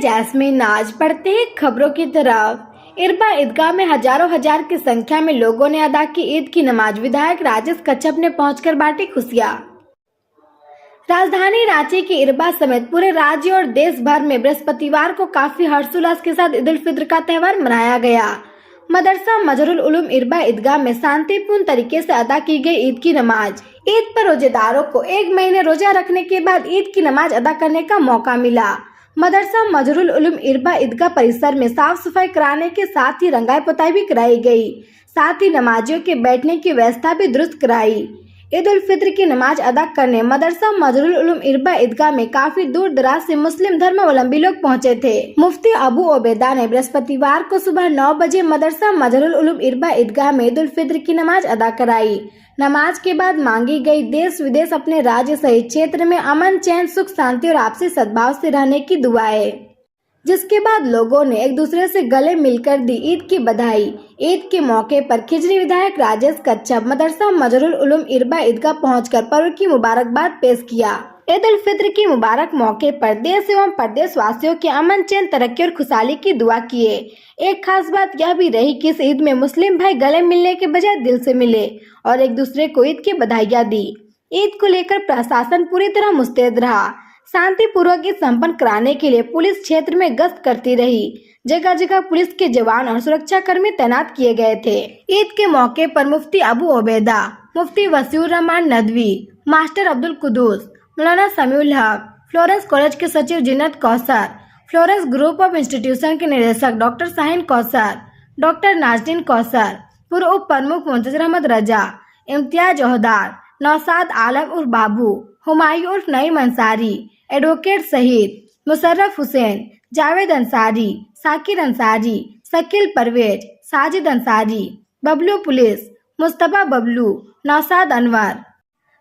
Jasmine नाज बढ़ते हैं खबरों की तरफ। इरबा ईदगाह में हजारों हजार की संख्या में लोगों ने अदा की ईद की नमाज। विधायक राजेश कच्छप ने पहुंचकर बांटी खुशियां। राजधानी रांची के इरबा समेत पूरे राज्य और देश भर में बृहस्पतिवार को काफी हर्षोल्लास के साथ ईद उल फित्र का त्योहार मनाया गया। मदरसा मजरुल उलूम इरबा ईदगाह में शांतिपूर्ण तरीके से अदा की गई ईद की नमाज। ईद पर रोजेदारों को 1 महीने रोजा रखने के बाद ईद की नमाज अदा करने का मौका मिला। मदरसा मजरुल उलूम इरबा ईदगाह परिसर में साफ सफाई कराने के साथ ही रंगाई पुताई भी कराई गई। साथ ही नमाजियों के बैठने की व्यवस्था भी दुरुस्त कराई। ईद उल फित्र की नमाज अदा करने मदरसा मजरुल उलूम इरबा ईदगाह में काफी दूर दराज से मुस्लिम धर्मावलंबी लोग पहुंचे थे। मुफ्ती अबू ओबैदा ने बृहस्पतिवार को सुबह 9 बजे मदरसा मजरुल उलूम इरबा ईदगाह में ईद उल फित्र की नमाज अदा कराई। नमाज के बाद मांगी गई देश विदेश अपने राज्य सहित क्षेत्र में अमन, चैन, सुख, शांति और आपसी सद्भाव से रहने की दुआएं, जिसके बाद लोगों ने एक दूसरे से गले मिलकर दी ईद की बधाई। ईद के मौके पर खिजरी विधायक राजेश कच्छप मदरसा मजरुल उलूम इरबा ईदगाह पहुंचकर पर्व की मुबारकबाद पेश किया। ईद उल फित्र की मुबारक मौके पर देश एवं प्रदेश वासियों के अमन, चैन, तरक्की और खुशहाली की दुआ किए। एक खास बात यह भी रही कि इस ईद में मुस्लिम भाई गले मिलने के बजाय दिल से मिले और एक दूसरे को ईद की बधाइयाँ दी। ईद को लेकर प्रशासन पूरी तरह मुस्तैद रहा। शांति पूर्वक ईद संपन्न कराने के लिए पुलिस क्षेत्र में गश्त करती रही। जगह जगह पुलिस के जवान और सुरक्षा कर्मी तैनात किए गए थे। ईद के मौके पर Mufti Abu Obaida, Mufti Wasiur Rahman Nadvi, master Abdul Quddus, Maulana Samiul Haq, Florence college के सचिव Jinnat Kausar, Florence group of institution के निदेशक डॉक्टर शाहीन कौसर, डॉक्टर नाजनीन कौसर, पूर्व उप प्रमुख मुंतजर अहमद रजा, इम्तियाज ओहदार, नौशाद आलम उर्फ बाबू, हुमायूं उर्फ नईम अंसारी, एडवोकेट शहीद मुशर्रफ हुसैन, जावेद अंसारी, साकिर अंसारी, शकील परवेज, साजिद अंसारी, बबलू पुलिस, मुस्तफा बबलू, नौशाद अनवर,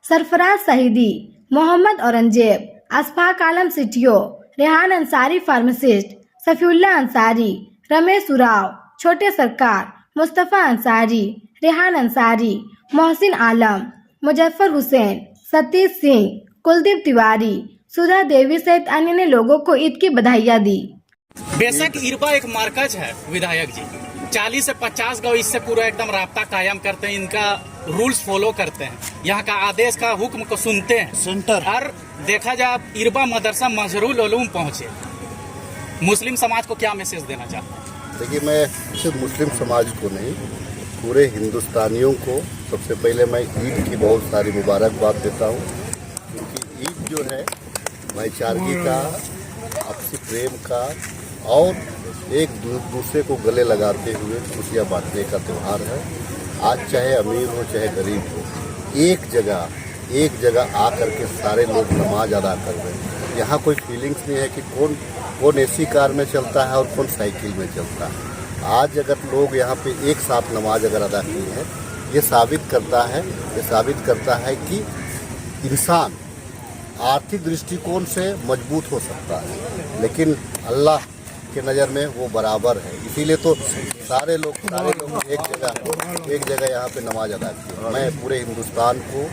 सरफराज शहीदी, मोहम्मद औरंगजेब, अशफाक आलम सिटियो, रेहान अंसारी फार्मासिस्ट, सफीउल्लाह अंसारी, रमेश उराव, छोटे सरकार, मुस्तफा अंसारी, रेहान अंसारी, मोहसिन आलम, मुजफ्फर हुसैन, सतीश सिंह, कुलदीप तिवारी, सुधा देवी सहित अन्य ने लोगों को ईद की बधाइयाँ दी। बेशक इरबा एक मरकज है विधायक जी, 40 से 50 गाँव इससे पूरा एकदम राब्ता कायम करते हैं, इनका रूल्स फॉलो करते हैं, यहाँ का आदेश का हुक्म को सुनते हैं सेंटर। और देखा जाए इरबा मदरसा मजरुल उलूम पहुंचे, मुस्लिम समाज को क्या मैसेज देना चाहते हैं? देखिए, मैं सिर्फ मुस्लिम समाज को नहीं, पूरे हिंदुस्तानियों को सबसे पहले मैं ईद की बहुत सारी मुबारकबाद देता हूँ, क्योंकि ईद जो है भाईचारगी का, आपसी प्रेम का और एक दूसरे को गले लगाते हुए खुशियाँ बांटने का त्यौहार है। आज चाहे अमीर हो चाहे गरीब हो, एक जगह आकर के सारे लोग नमाज अदा कर रहे हैं। यहाँ कोई फीलिंग्स नहीं है कि कौन एसी कार में चलता है और कौन साइकिल में चलता है। आज अगर लोग यहाँ पे एक साथ नमाज अगर अदा की है, ये साबित करता है कि इंसान आर्थिक दृष्टिकोण से मजबूत हो सकता है, लेकिन अल्लाह के नज़र में वो बराबर है। इसीलिए तो सारे लोग एक जगह यहाँ पे नमाज अदा की। मैं पूरे हिंदुस्तान को,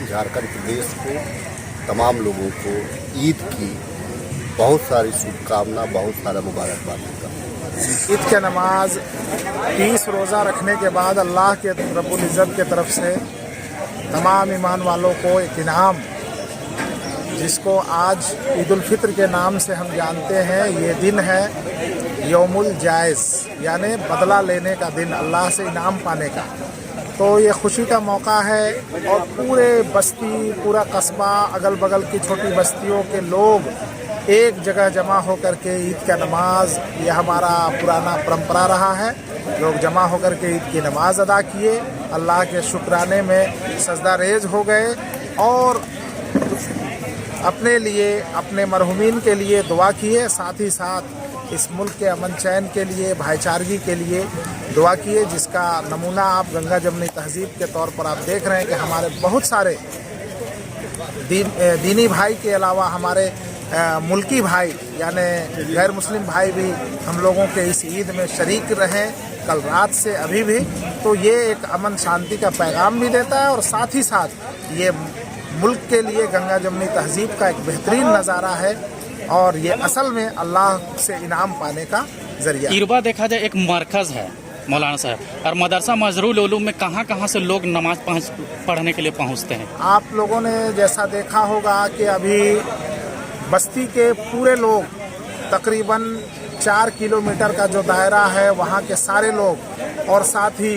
झारखंड प्रदेश को, तमाम लोगों को ईद की बहुत सारी शुभकामना, बहुत सारा मुबारकबाद देता हूँ। ईद की नमाज 30 रोज़ा रखने के बाद अल्लाह के रब्बुल इज़्ज़त के तरफ से तमाम ईमान वालों को एक इनाम, जिसको आज ईद उल फित्र के नाम से हम जानते हैं, ये दिन है यौमुल जायज़, यानी बदला लेने का दिन, अल्लाह से इनाम पाने का। तो ये खुशी का मौका है और पूरे बस्ती, पूरा कस्बा, अगल बगल की छोटी बस्तियों के लोग एक जगह जमा होकर के ईद का नमाज, ये हमारा पुराना परंपरा रहा है, लोग जमा होकर के ईद की नमाज अदा किए, अल्लाह के शुक्राने में सजदा रेज हो गए और अपने लिए, अपने मरहुमीन के लिए दुआ किए, साथ ही साथ इस मुल्क के अमन चैन के लिए, भाईचारगी के लिए दुआ किए, जिसका नमूना आप गंगा जमनी तहजीब के तौर पर आप देख रहे हैं कि हमारे बहुत सारे दीनी भाई के अलावा हमारे मुल्की भाई यानी गैर मुस्लिम भाई भी हम लोगों के इस ईद में शरीक रहे कल रात से अभी भी। तो ये एक अमन शांति का पैगाम भी देता है और साथ ही साथ ये मुल्क के लिए गंगा जमनी तहजीब का एक बेहतरीन नज़ारा है और ये असल में अल्लाह से इनाम पाने का जरिया है। इरबा देखा जाए एक मरकज है मौलाना साहब, और मदरसा मजरुल उलूम में कहाँ कहाँ से लोग नमाज पढ़ने के लिए पहुँचते हैं? आप लोगों ने जैसा देखा होगा कि अभी बस्ती के पूरे लोग तकरीबन 4 किलोमीटर का जो दायरा है वहाँ के सारे लोग, और साथ ही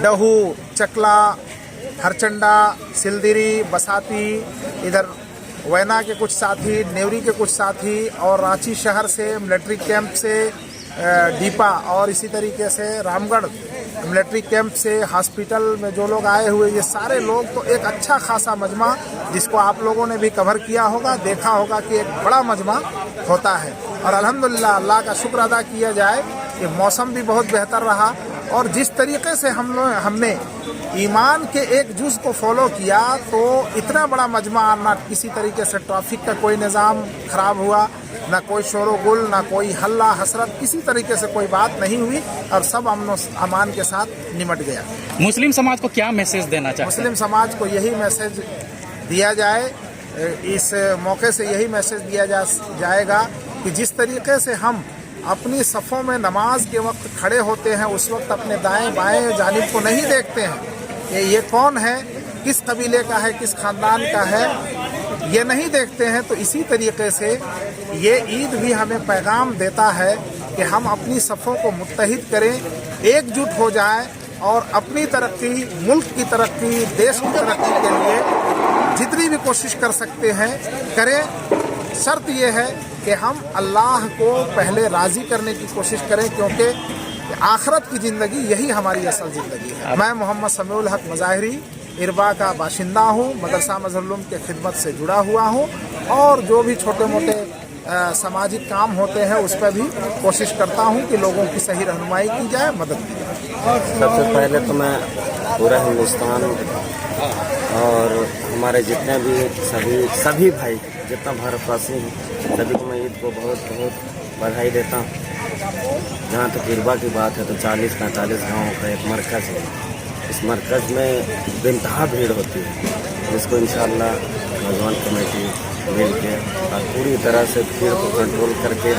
डहू, चकला, हरचंडा, सिलदिरी, बसाती, इधर वैना के कुछ साथी, नेवरी के कुछ साथी, और रांची शहर से, मिलिट्री कैंप से, डीपा, और इसी तरीके से रामगढ़ मिलिट्री कैंप से, हॉस्पिटल में जो लोग आए हुए, ये सारे लोग, तो एक अच्छा खासा मजमा जिसको आप लोगों ने भी कवर किया होगा, देखा होगा कि एक बड़ा मजमा होता है। और अल्हम्दुलिल्लाह अल्लाह का शुक्र अदा किया जाए कि मौसम भी बहुत बेहतर रहा, और जिस तरीके से हमने ईमान के एक जुज़ को फॉलो किया तो इतना बड़ा मजमा, ना किसी तरीके से ट्रैफिक का कोई निज़ाम ख़राब हुआ, ना कोई शोर गुल, ना कोई हल्ला हसरत, किसी तरीके से कोई बात नहीं हुई, और सब अमन अमान के साथ निमट गया। मुस्लिम समाज को क्या मैसेज देना चाहिए? मुस्लिम समाज को यही मैसेज दिया जाए, इस मौके से यही मैसेज दिया जाएगा कि जिस तरीके से हम अपनी सफ़ों में नमाज के वक्त खड़े होते हैं, उस वक्त अपने दाएं बाएं जानिब को नहीं देखते हैं कि ये कौन है, किस कबीले का है, किस ख़ानदान का है, ये नहीं देखते हैं। तो इसी तरीके से ये ईद भी हमें पैगाम देता है कि हम अपनी सफ़ों को मुत्तहिद करें, एकजुट हो जाएं, और अपनी तरक्की, मुल्क की तरक्की, देश की तरक्की के लिए जितनी भी कोशिश कर सकते हैं करें। शर्त यह है कि हम अल्लाह को पहले राज़ी करने की कोशिश करें, क्योंकि आखिरत की ज़िंदगी यही हमारी असल ज़िंदगी है। मैं मोहम्मद समीउल हक मज़ाहिरी इरबा का बाशिंदा हूँ, मदरसा मजरुल उलूम के खिदमत से जुड़ा हुआ हूँ, और जो भी छोटे मोटे सामाजिक काम होते हैं उस पर भी कोशिश करता हूँ कि लोगों की सही रहनुमाई की जाए, मदद की जाए। सबसे पहले तो मैं पूरा हिंदुस्तान और हमारे जितने भी सभी भाई जितना भारतवासी हैं, सभी को मैं ईद को बहुत बहुत बधाई देता हूँ। जहाँ तक इरबा की बात है तो 40-45 गाँव का एक मरकज़ है। इस मरकज़ में बेइंतहा भीड़ होती है, जिसको इंशाअल्लाह नौजवान कमेटी मिल के और पूरी तरह से भीड़ को कंट्रोल करके,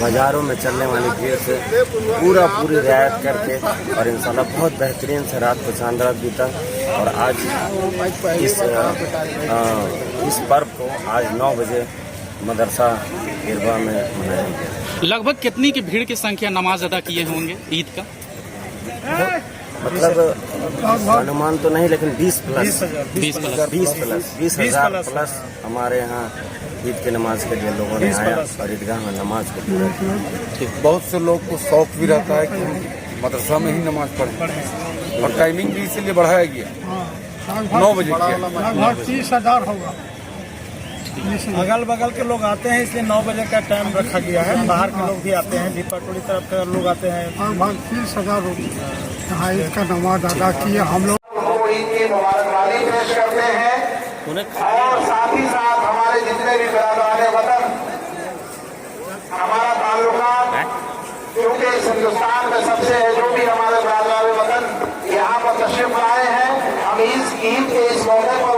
बाज़ारों में चलने वाली भीड़ से पूरी रियायत करके, और इंशाअल्लाह बहुत बेहतरीन से रात को चांद रात बीता, और आज इस पर्व को आज 9 बजे मदरसा इरबा में मनाया गया। लगभग कितनी की भीड़ की संख्या नमाज अदा किए होंगे ईद का? मतलब अनुमान तो नहीं, लेकिन 20,000 प्लस हमारे यहाँ ईद की नमाज के लिए लोगों ने आया और ईदगाह में नमाज को पूरा किया। बहुत से लोग को शौक भी रहता है कि हम मदरसा में ही नमाज पढ़ें, और टाइमिंग भी इसीलिए बढ़ाया गया 9 बजे किया। 30,000 होगा। अगल बगल के लोग आते हैं, इसलिए 9 बजे का टाइम रखा गया है। बाहर के लोग भी आते हैं, दीपाटोली तरफ के लोग आते हैं। लगभग 30,000 यहाँ ईद का नमाज अदा किया। हम लोग ईद की मुबारकबादी पेश करते हैं, और साथ ही साथ हमारे जितने भी बिरादरान वतन, हमारा ताल्लुकात क्योंकि इस हिंदुस्तान में सबसे है, जो भी हमारे बिरादरान वतन यहाँ पर तशरीफ लाए हैं, हम इस ईद के इस मौके पर